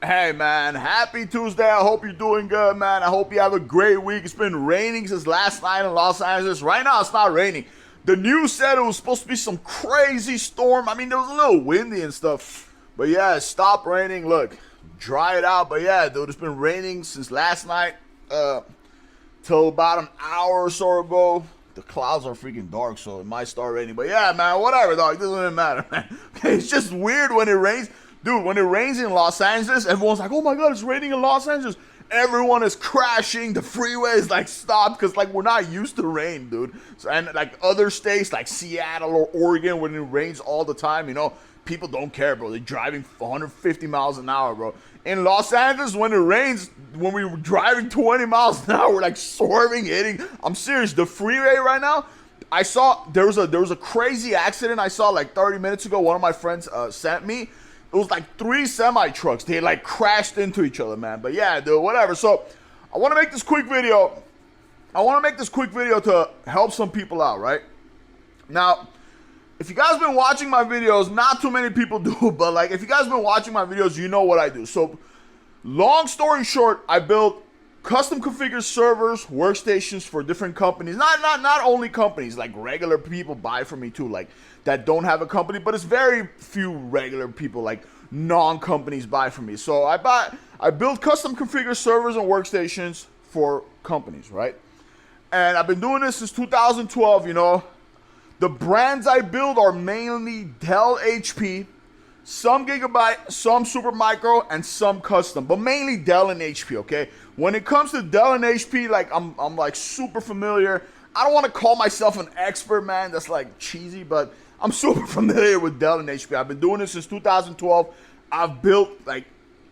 Hey man, happy Tuesday. I hope you're doing good, man. I hope you have a great week. It's been raining since last night in Los Angeles. Right now, it's not raining. The news said it was supposed to be some crazy storm. I mean, there was a little windy and stuff. But yeah, it stopped raining. Look, dry it out. But yeah, dude, it's been raining since last night till about an hour or so ago. The clouds are freaking dark, so it might start raining. But yeah, man, whatever, dog. It doesn't even matter, man. Okay, it's just weird when it rains. Dude, when it rains in Los Angeles, everyone's like, oh my God, it's raining in Los Angeles. Everyone is crashing. The freeway is like stopped because like we're not used to rain, dude. So, and like other states like Seattle or Oregon, when it rains all the time, people don't care, bro. They're driving 150 miles an hour, bro. In Los Angeles, when it rains, when we were driving 20 miles an hour, we're like swerving, hitting. I'm serious. The freeway right now, I saw there was a crazy accident I saw like 30 minutes ago. One of my friends sent me. It was like 3 semi trucks. They like crashed into each other, man. But yeah, dude, whatever. So I want to make this quick video. To help some people out, right? Now, if you guys been watching my videos, not too many people do, but like if you guys been watching my videos, you know what I do. So long story short, I built custom configured servers, workstations for different companies. Not only companies, like regular people buy from me too, like that don't have a company, but it's very few regular people, like non-companies buy from me. So I build custom configured servers and workstations for companies, right? And I've been doing this since 2012, The brands I build are mainly Dell, HP, some Gigabyte, some Supermicro, and some custom, but mainly Dell and HP, okay? When it comes to Dell and HP, like I'm like super familiar. I don't want to call myself an expert, man. That's like cheesy, but I'm super familiar with Dell and HP. I've been doing this since 2012. I've built like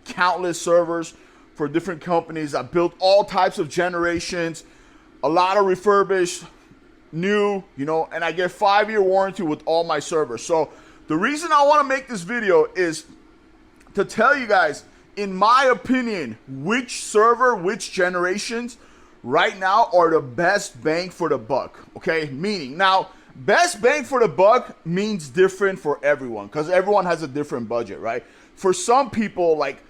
countless servers for different companies. I built all types of generations, a lot of refurbished, new, and I get 5-year warranty with all my servers. So the reason I want to make this video is to tell you guys, in my opinion, which server, which generations right now are the best bang for the buck, okay? Meaning, now, best bang for the buck means different for everyone because everyone has a different budget, right? For some people, like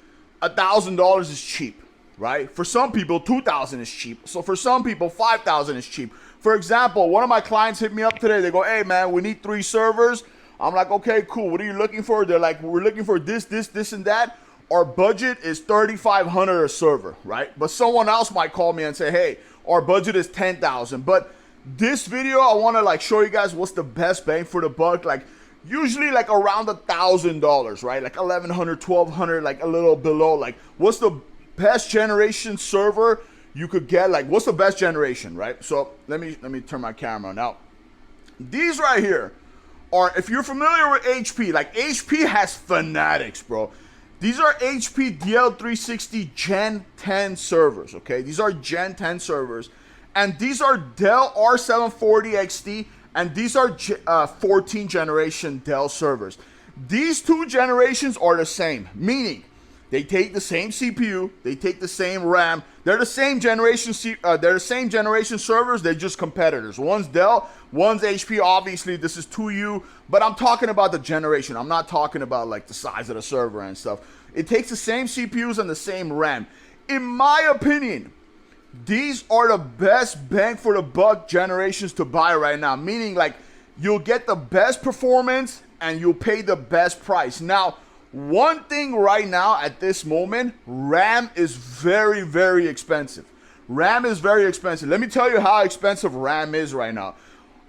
$1,000 is cheap, right? For some people, $2,000 is cheap. So for some people, $5,000 is cheap. For example, one of my clients hit me up today. They go, hey, man, we need 3 servers. I'm like, okay, cool. What are you looking for? They're like, we're looking for this, and that. Our budget is $3,500 a server, right? But someone else might call me and say, hey, our budget is $10,000. But this video, I want to like show you guys what's the best bang for the buck. Like usually like around $1,000, right? Like 1,100, 1,200, like a little below. Like what's the best generation server you could get? Like what's the best generation, right? So let me turn my camera on. Now, these right here are, if you're familiar with HP, like HP has fanatics, bro. These are HP DL360 Gen 10 servers, okay? These are Gen 10 servers. And these are Dell R740 XT, and these are 14th generation Dell servers. These 2 generations are the same, meaning they take the same CPU, they take the same RAM. They're the same generation. Servers. They're just competitors. One's Dell, one's HP. Obviously, this is 2U, but I'm talking about the generation. I'm not talking about like the size of the server and stuff. It takes the same CPUs and the same RAM. In my opinion, these are the best bang for the buck generations to buy right now. Meaning, like you'll get the best performance and you'll pay the best price. Now, one thing right now at this moment, RAM is very, very expensive. RAM is very expensive. Let me tell you how expensive RAM is right now.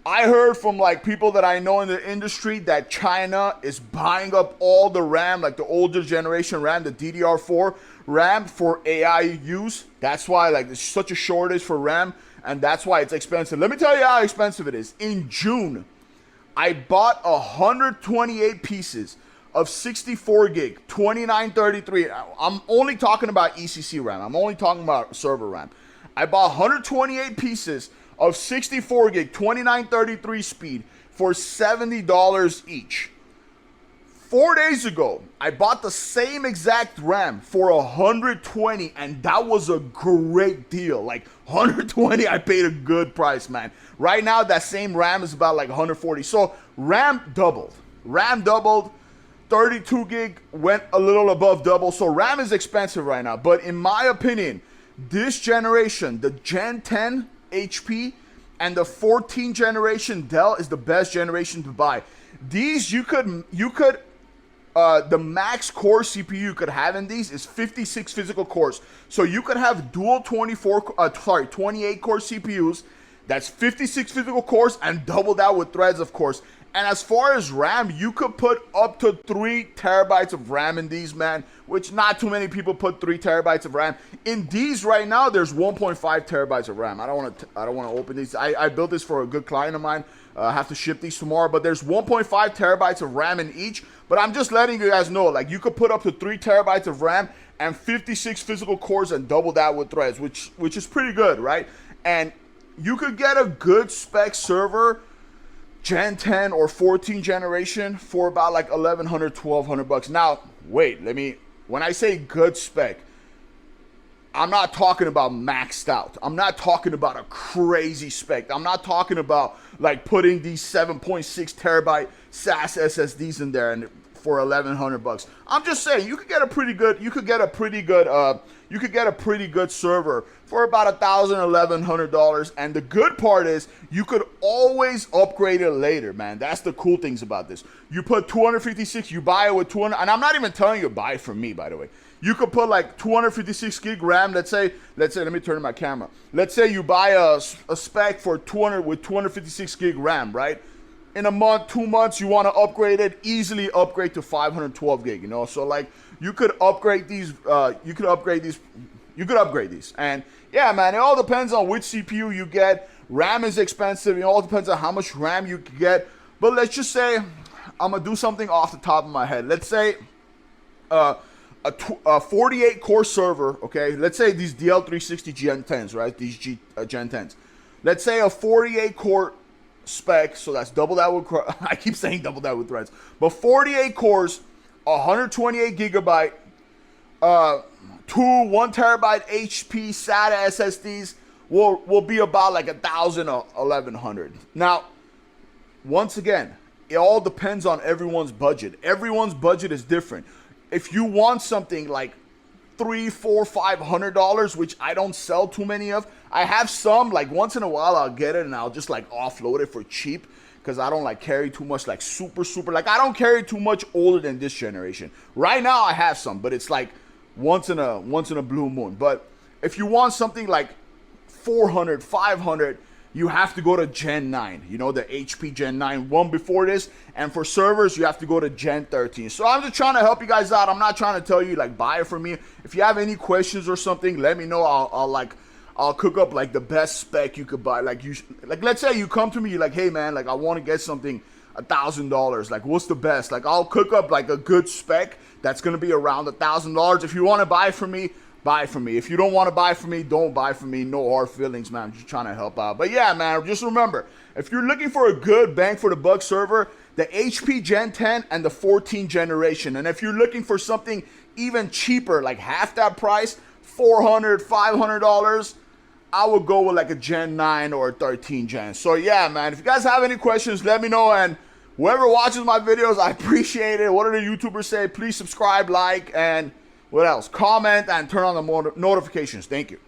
I heard from like people that I know in the industry that China is buying up all the RAM, like the older generation RAM, the DDR4 RAM for AI use. That's why like there's such a shortage for RAM, and that's why it's expensive. Let me tell you how expensive it is. In June, I bought 128 pieces of 64 gig, 2933. I'm only talking about ECC RAM. I'm only talking about server RAM. I bought 128 pieces of 64 gig, 2933 speed for $70 each. 4 days ago, I bought the same exact RAM for 120, and that was a great deal. Like 120, I paid a good price, man. Right now, that same RAM is about like 140. So RAM doubled. RAM doubled. 32 gig went a little above double. So RAM is expensive right now. But in my opinion, this generation, the Gen 10 HP and the 14 generation Dell is the best generation to buy. These you could the max core CPU you could have in these is 56 physical cores. So you could have dual 28 core CPUs. That's 56 physical cores and double that with threads, of course. And as far as RAM, you could put up to 3 terabytes of RAM in these, man, which not too many people put 3 terabytes of RAM. In these right now, there's 1.5 terabytes of RAM. I don't want to open these. I built this for a good client of mine. I have to ship these tomorrow, but there's 1.5 terabytes of RAM in each. But I'm just letting you guys know, like, you could put up to 3 terabytes of RAM and 56 physical cores and double that with threads, which is pretty good, right? And you could get a good spec server, Gen 10 or 14 generation, for about like $1,100, $1,200. Now, wait, when I say good spec, I'm not talking about maxed out. I'm not talking about a crazy spec. I'm not talking about like putting these 7.6 terabyte SAS SSDs in there and for $1,100. I'm just saying you could get a pretty good server for about $1,000, $1,100. And the good part is you could always upgrade it later, man. That's the cool things about this. You put 256, you buy it with 200, and I'm not even telling you to buy it from me, by the way. You could put like 256 gig RAM. Let's say, let me turn on my camera. Let's say you buy a spec for 256 gig RAM, right? In a month, 2 months, you want to upgrade it, easily upgrade to 512 gig, you know? So like you could upgrade these, you could upgrade these. And yeah, man, it all depends on which CPU you get. RAM is expensive. It all depends on how much RAM you can get. But let's just say, I'm going to do something off the top of my head. Let's say, a 48 core server, okay? Let's say these DL360 Gen 10s, right? These Gen 10s. Let's say a 48 core spec, so that's double that with, I keep saying double that with threads, but 48 cores, 128 gigabyte, 1 terabyte HP SATA SSDs will be about like $1,000 or $1,100. Now, once again, it all depends on everyone's budget. Everyone's budget is different. If you want something like $300, $400, $500, which I don't sell too many of, I have some, like once in a while I'll get it and I'll just like offload it for cheap because I don't like carry too much like super, like I don't carry too much older than this generation. Right now I have some, but it's like once in a blue moon. But if you want something like 400, 500, you have to go to Gen 9, you know, the HP Gen 9 one before this. And for servers, you have to go to Gen 13. So I'm just trying to help you guys out. I'm not trying to tell you, like, buy it from me. If you have any questions or something, let me know. I'll cook up, like, the best spec you could buy. Like, let's say you come to me, you're like, hey, man, like, I want to get something $1,000. Like, what's the best? Like, I'll cook up, like, a good spec that's going to be around $1,000. If you want to buy from me, buy from me. If you don't want to buy from me, don't buy from me. No hard feelings, man. I'm just trying to help out. But yeah, man, just remember, if you're looking for a good bang for the buck server, the HP Gen 10 and the 14 generation. And if you're looking for something even cheaper, like half that price, $400, $500, I would go with like a Gen 9 or a 13 Gen. So yeah, man, if you guys have any questions, let me know. And whoever watches my videos, I appreciate it. What do the YouTubers say? Please subscribe, like, and what else? Comment and turn on the notifications. Thank you.